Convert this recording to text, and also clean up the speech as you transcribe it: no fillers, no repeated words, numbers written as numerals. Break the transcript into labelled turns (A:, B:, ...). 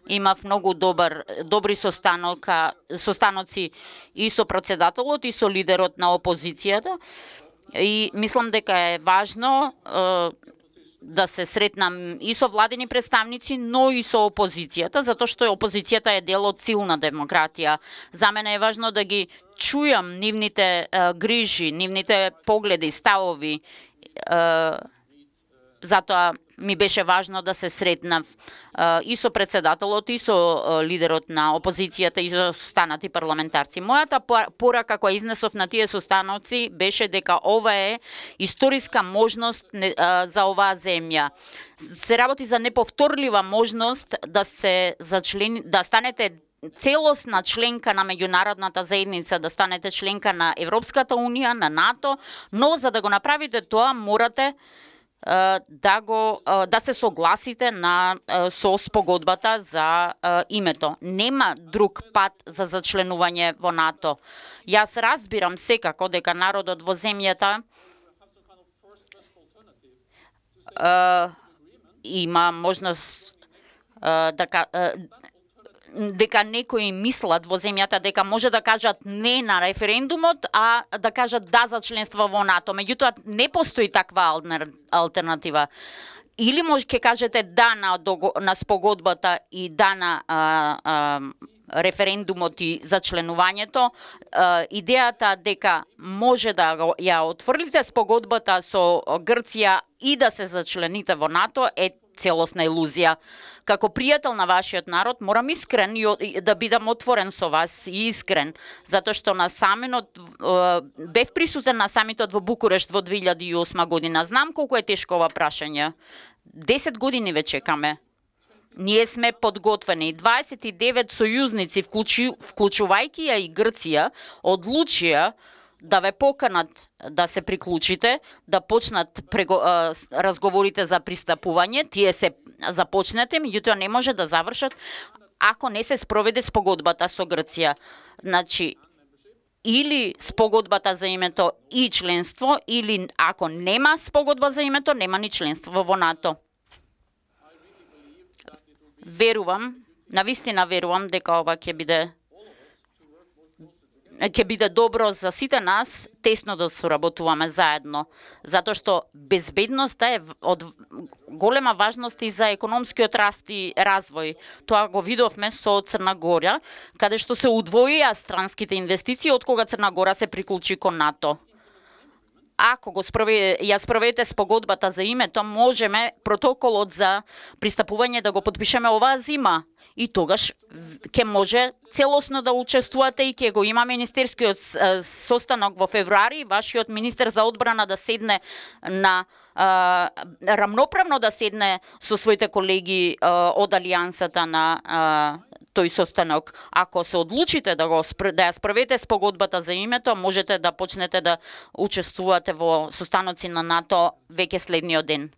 A: Имав многу добри состаноци и со претседателот и со лидерот на опозицијата. И мислам дека е важно да се сретнам и со владени представници, но и со опозицијата, затоа што опозицијата е дел од силна демократија. За мене е важно да ги чујам нивните грижи, нивните погледи, ставови. Затоа ми беше важно да се сретнав и со претседателот, и со лидерот на опозицијата, и со останати парламентарци. Мојата порака која изнесов на тие состаноци беше дека ова е историска можност за оваа земја. Се работи за неповторлива можност да станете целосна членка на меѓународната заедница, да станете членка на Европската унија, на НАТО, но за да го направите тоа морате да се согласите со спогодбата за името. Нема друг пат за зачленување во НАТО. Јас разбирам секако дека народот во земјата има можност дека некои мислат во земјата дека може да кажат не на референдумот, а да кажат да за членство во НАТО. Меѓутоа не постои таква алтернатива. Или може ќе кажете да на спогодбата и да на референдумот и за членувањето. Идејата дека може да ја отфрлите спогодбата со Грција и да се зачлените во НАТО е целосна илузија. Како пријател на вашиот народ, морам искрен и да бидам отворен со вас и искрен, затоа што на саминот бев присутен на самитот во Букурешт во 2008 година. Знам колку е тешко ова прашање. 10 години веќе чекаме. Ние сме подготвени. 29 сојузници, вклучувајќи ја и Грција, одлучија да ве поканат да се приклучите, да почнат разговорите за пристапување. Тие се започнете, меѓутоа не може да завршат ако не се спроведе спогодбата со Грција. Значи, или спогодбата за името и членство, или ако нема спогодба за името, нема ни членство во НАТО. Верувам, навистина верувам дека ова ќе биде добро за сите нас, тесно да соработуваме заедно, затоа што безбедноста е од голема важност и за економскиот раст и развој. Тоа го видовме со Црна Гора, каде што се удвоија странските инвестиции од кога Црна Гора се приклучи кон НАТО. Ако ја спроведете спогодбата за името, можеме протоколот за пристапување да го потпишеме оваа зима. И тогаш ќе може целосно да учествувате и ќе го има министерскиот состанок во февруари, вашиот министер за одбрана да седне рамноправно да седне со своите колеги од алијансата на тој состанок. Ако се одлучите да ја спроведете спогодбата за името, можете да почнете да учествувате во состаноци на НАТО веќе следниот ден.